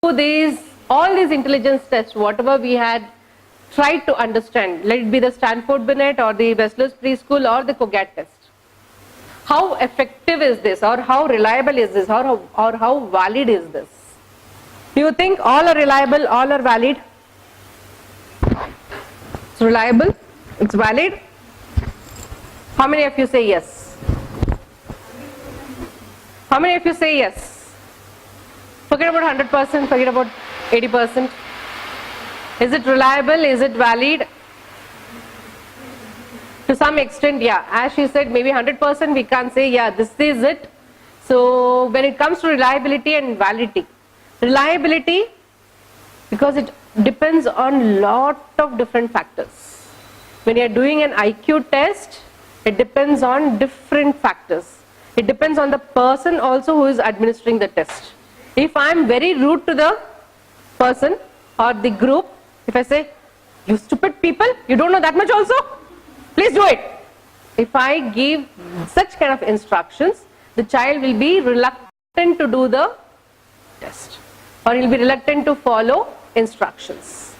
all these intelligence tests, whatever we had tried to understand, let it be the Stanford Binet or the Wessler's Preschool or the COGAT test. How effective is this, or how reliable is this, or how valid is this? Do you think all are reliable, all are valid? It's reliable, it's valid. How many of you say yes? How many of you say yes? Forget about 100%, forget about 80%. Is it reliable? Is it valid? To some extent, yeah. As she said, maybe 100% we can't say, yeah, this is it. So when it comes to reliability and validity, reliability, because it depends on lot of different factors. When you are doing an IQ test, it depends on different factors. It depends on the person also who is administering the test. If I am very rude to the person or the group, if I say, you stupid people, you don't know that much also, please do it. If I give such kind of instructions, the child will be reluctant to do the test, or he will be reluctant to follow instructions.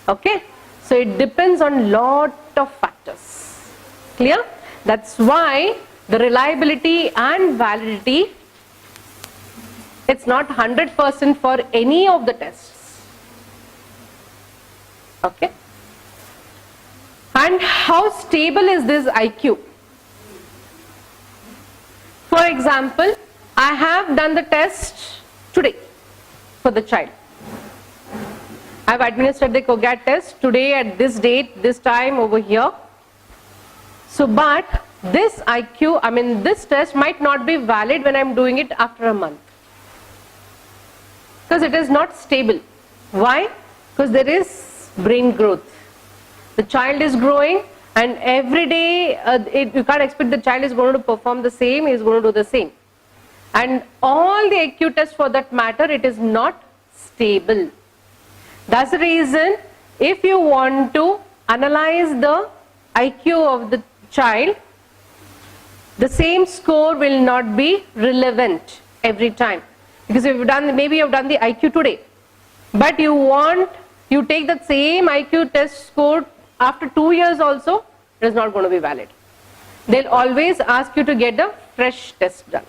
Okay, so it depends on lot of factors. Clear? That's why the reliability and validity, it's not 100% for any of the tests. Okay, and how stable is this IQ? For example, I have done the test today for the child. I have administered the COGAT test today at this date, this time over here. So, but this IQ, this test might not be valid when I am doing it after a month, because it is not stable. Why? Because there is brain growth. The child is growing, and every day you can't expect the child is going to perform the same, he is going to do the same. And all the IQ tests for that matter, it is not stable. That's the reason, if you want to analyze the IQ of the child, the same score will not be relevant every time. Because if you've done, maybe you've done the IQ today, but you take that same IQ test score after 2 years also, it is not going to be valid. They'll always ask you to get a fresh test done,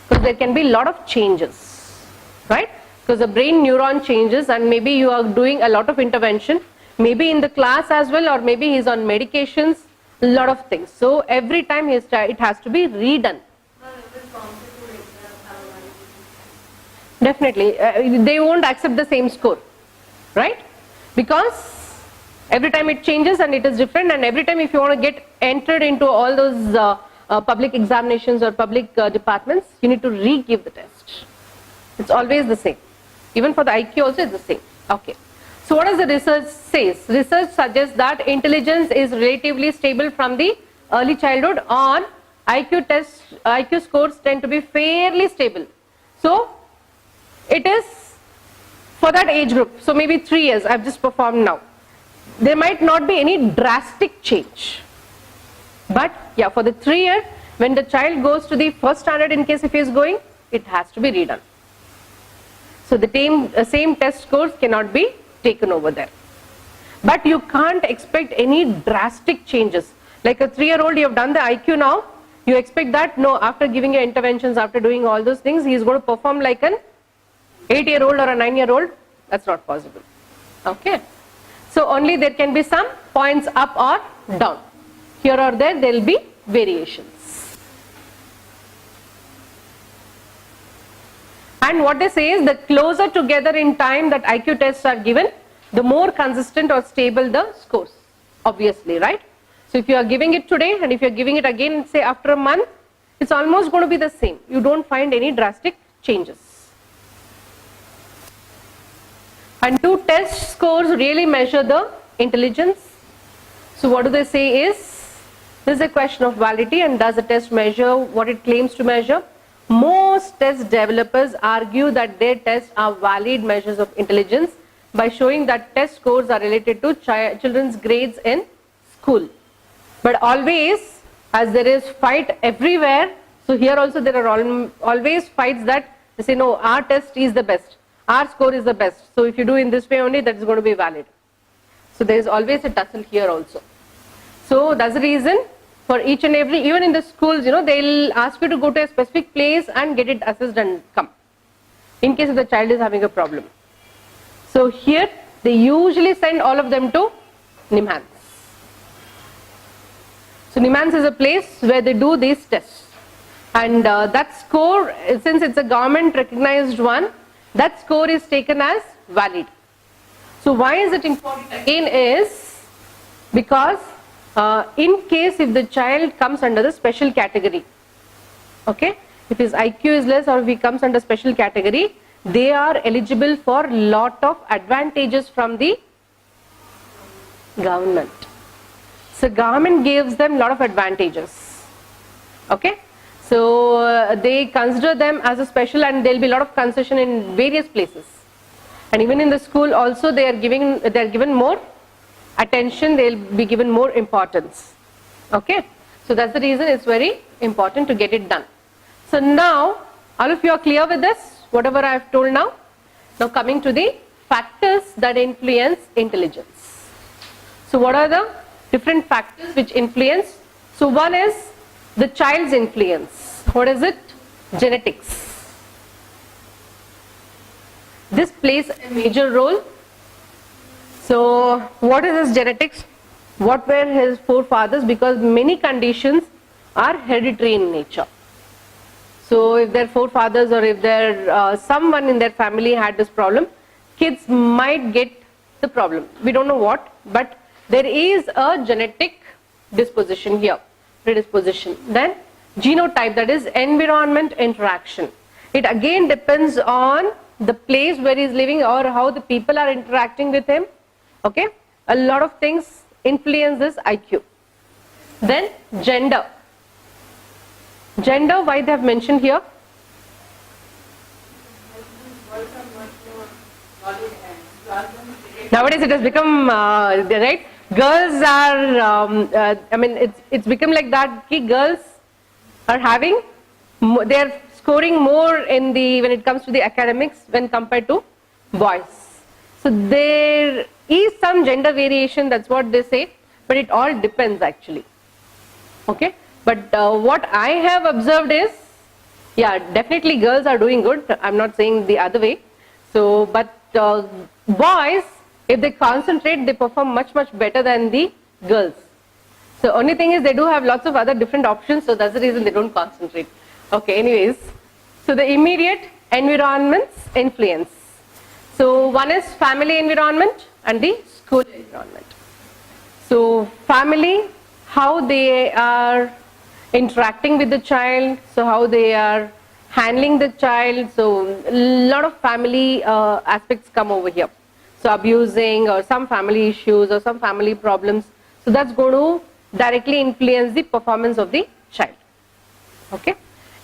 because there can be a lot of changes, right? Because the brain neuron changes, and maybe you are doing a lot of intervention, maybe in the class as well, or maybe he's on medications, a lot of things. So every time it has to be redone. Definitely, they won't accept the same score, right? Because every time it changes and it is different, and every time if you want to get entered into all those public examinations or public departments, you need to re-give the test. It's always the same. Even for the IQ also it's the same. Okay. So what does the research says? Research suggests that intelligence is relatively stable from the early childhood, or IQ scores tend to be fairly stable. So it is for that age group. So maybe 3 years I've just performed now. There might not be any drastic change. But yeah, for the 3 year, when the child goes to the first standard, in case if he is going, it has to be redone. So the same test scores cannot be taken over there. But you can't expect any drastic changes. Like a 3-year-old, you have done the IQ now, you expect that, no, after giving your interventions, after doing all those things, he is going to perform like an 8-year-old or a 9-year-old. That's not possible. Okay. So only there can be some points up or down. Here or there will be variations. And what they say is, the closer together in time that IQ tests are given, the more consistent or stable the scores, obviously, right? So if you are giving it today and if you are giving it again, say after a month, it's almost going to be the same. You don't find any drastic changes. And 2 test scores really measure the intelligence. So what do they say is, this is a question of validity, and does the test measure what it claims to measure? Most test developers argue that their tests are valid measures of intelligence by showing that test scores are related to children's grades in school. But always, as there is fight everywhere, so here also there are always fights that they say, no, our test is the best. our score is the best. So if you do in this way only, that is going to be valid. So there is always a tussle here also. So that's the reason for each and every, even in the schools, you know, they'll ask you to go to a specific place and get it assessed and come, in case if the child is having a problem. So here they usually send all of them to NIMHANS. So NIMHANS is a place where they do these tests. And that score, since it's a government recognized one, that score is taken as valid. So why is it important again is because in case if the child comes under the special category, okay, if his IQ is less or if he comes under special category, they are eligible for lot of advantages from the government. So government gives them lot of advantages, okay. So they consider them as a special, and there will be a lot of concession in various places. And even in the school also they are given more attention, they will be given more importance, okay. So that's the reason it's very important to get it done. So now all of you are clear with this, whatever I have told now. Now coming to the factors that influence intelligence. So what are the different factors which influence? So one is the child's influence. What is it? Genetics. This plays a major role. So what is his genetics? What were his forefathers? Because many conditions are hereditary in nature. So if their forefathers or if their someone in their family had this problem, kids might get the problem. We don't know what, but there is a genetic disposition here, predisposition. Then genotype, that is environment interaction. It again depends on the place where he is living or how the people are interacting with him, okay. A lot of things influence this IQ. Then gender. Gender, why they have mentioned here? Nowadays it has become right. Girls are, I mean, it's become like that. Girls are having, they are scoring more in the when it comes to the academics when compared to boys. So there is some gender variation. That's what they say, but it all depends actually. Okay. But what I have observed is, yeah, definitely girls are doing good. I'm not saying the other way. So, but boys, if they concentrate, they perform much better than the girls. So only thing is they do have lots of other different options. So that's the reason they don't concentrate. Okay. Anyways, so the immediate environment's influence. So one is family environment and the school environment. So family, how they are interacting with the child, so how they are handling the child. So a lot of family aspects come over here. So abusing or some family issues or some family problems. So that's going to directly influence the performance of the child. Okay.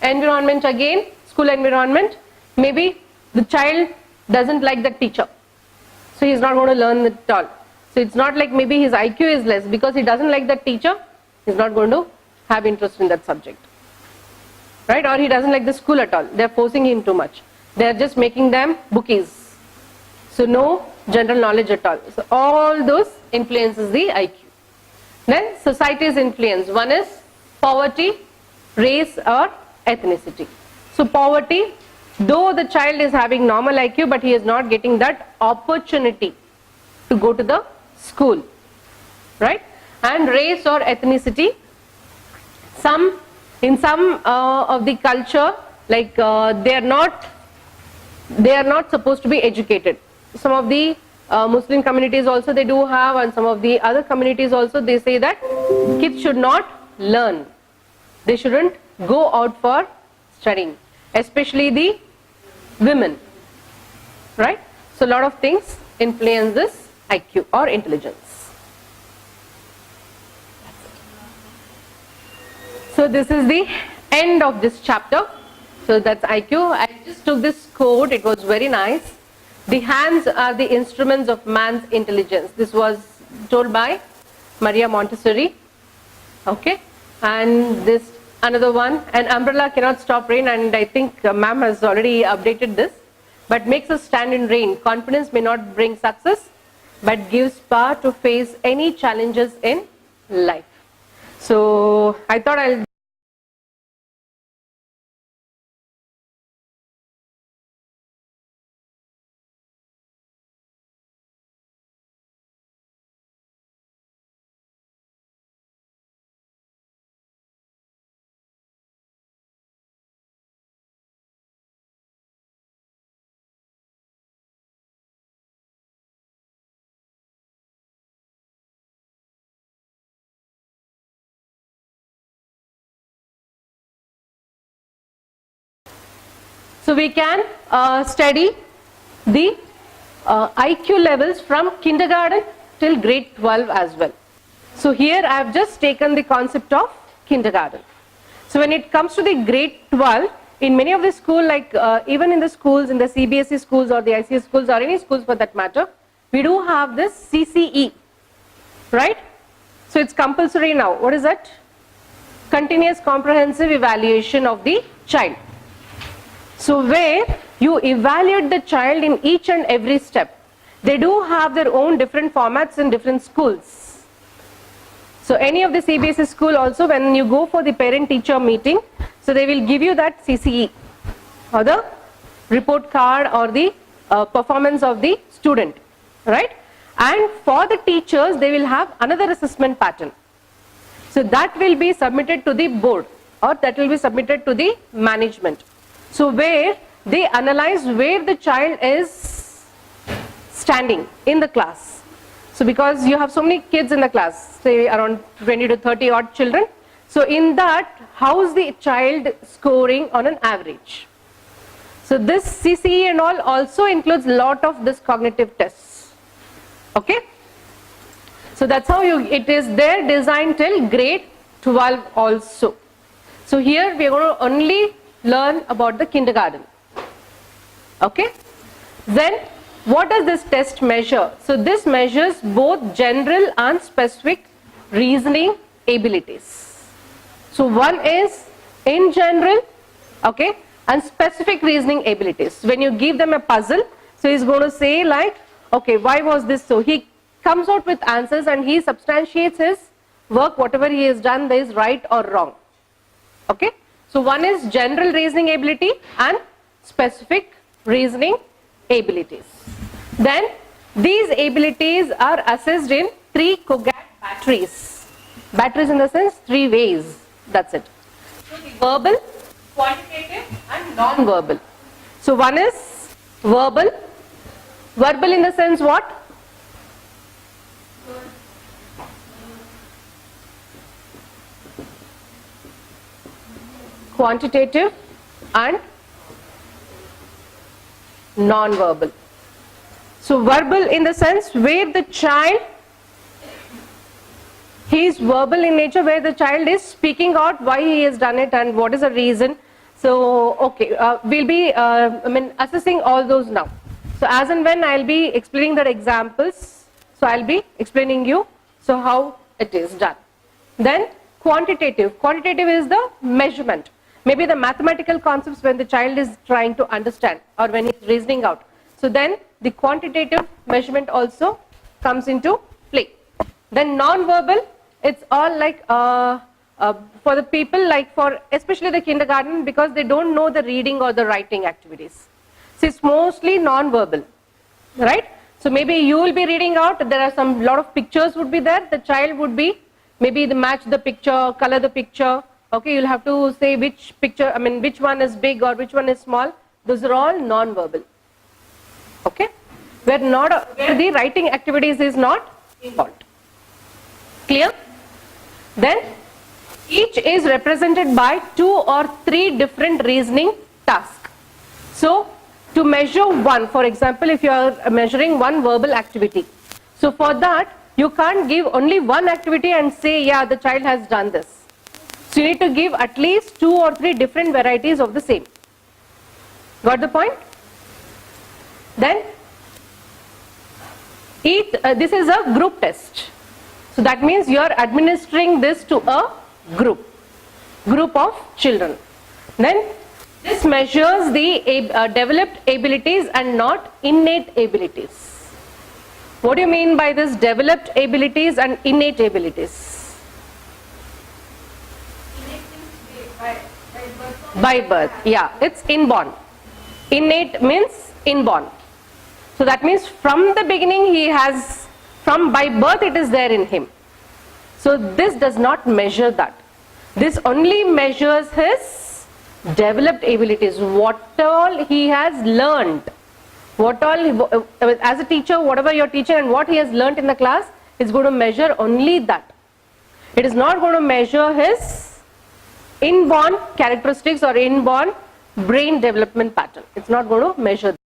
Environment again, school environment. Maybe the child doesn't like the teacher, so he's not going to learn at all. So it's not like maybe his IQ is less, because he doesn't like the teacher, he's not going to have interest in that subject, right? Or he doesn't like the school at all, they're forcing him too much, they're just making them bookies, so no general knowledge at all. So all those influences the IQ. Then society's influence. One is poverty, race or ethnicity. So poverty, though the child is having normal IQ, but he is not getting that opportunity to go to the school, right? And race or ethnicity, in some of the culture, like they are not supposed to be educated. Some of the Muslim communities also they do have, and some of the other communities also they say that kids should not learn, they shouldn't go out for studying, especially the women, right? So a lot of things influence this IQ or intelligence. So this is the end of this chapter. So that's IQ. I just took this quote, it was very nice. The hands are the instruments of man's intelligence. This was told by Maria Montessori. Okay. And this another one, an umbrella cannot stop rain, and I think ma'am has already updated this. but makes us stand in rain. Confidence may not bring success, but gives power to face any challenges in life. So I thought I'll So we can study the IQ levels from kindergarten till grade 12 as well. So here I have just taken the concept of kindergarten. So when it comes to the grade 12, in many of the schools, like even in the schools, in the CBSE schools or the ICS schools or any schools for that matter, we do have this CCE, right? So it's compulsory now. What is that? Continuous comprehensive evaluation of the child. So where you evaluate the child in each and every step. They do have their own different formats in different schools. So any of the CBSE school also, when you go for the parent teacher meeting, so they will give you that CCE or the report card or the performance of the student, right? And for the teachers, they will have another assessment pattern. So that will be submitted to the board or that will be submitted to the management. So where they analyze where the child is standing in the class. So because you have so many kids in the class, say around 20 to 30 odd children. So in that, how is the child scoring on an average? So this CCE and all also includes a lot of this cognitive tests. Okay? So that's how it is there designed till grade 12 also. So here we are going to only learn about the kindergarten. Okay? Then what does this test measure? So this measures both general and specific reasoning abilities. So one is in general, okay, and specific reasoning abilities. When you give them a puzzle, so he's going to say like, okay, why was this so? He comes out with answers and he substantiates his work, whatever he has done is right or wrong. Okay? So one is general reasoning ability and specific reasoning abilities. Then these abilities are assessed in 3 Kogat batteries. Batteries in the sense 3 ways. That's it. So the verbal, quantitative and non-verbal. So one is verbal. Verbal in the sense what? Quantitative and non-verbal. So verbal in the sense where the child, he is verbal in nature, where the child is speaking out why he has done it and what is the reason. So okay, we'll be assessing all those now. So as and when I'll be explaining the examples, so I'll be explaining you so how it is done. Then quantitative. Quantitative is the measurement. Maybe the mathematical concepts when the child is trying to understand or when he's reasoning out. So then the quantitative measurement also comes into play. Then non-verbal, it's all like for the people, like for especially the kindergarten, because they don't know the reading or the writing activities. So it's mostly non-verbal, right? So maybe you will be reading out, there are some lot of pictures would be there, the child would be maybe match the picture, color the picture. Okay, you'll have to say which picture, which one is big or which one is small. Those are all non-verbal. Okay, where the writing activities is not involved. Clear? Then each is represented by 2 or 3 different reasoning tasks. So to measure one, for example, if you are measuring one verbal activity, so for that you can't give only one activity and say, yeah, the child has done this. So you need to give at least 2 or 3 different varieties of the same. Got the point? Then this is a group test. So that means you are administering this to a group of children. Then This measures the developed abilities and not innate abilities. What do you mean by this developed abilities and innate abilities? By birth, yeah, it's inborn. Innate means inborn. So that means from the beginning he has, by birth it is there in him. So this does not measure that. This only measures his developed abilities, what all he has learned. What all, as a teacher, whatever you're teaching and what he has learned in the class is going to measure only that. It is not going to measure his inborn characteristics or inborn brain development pattern. It's not going to measure that.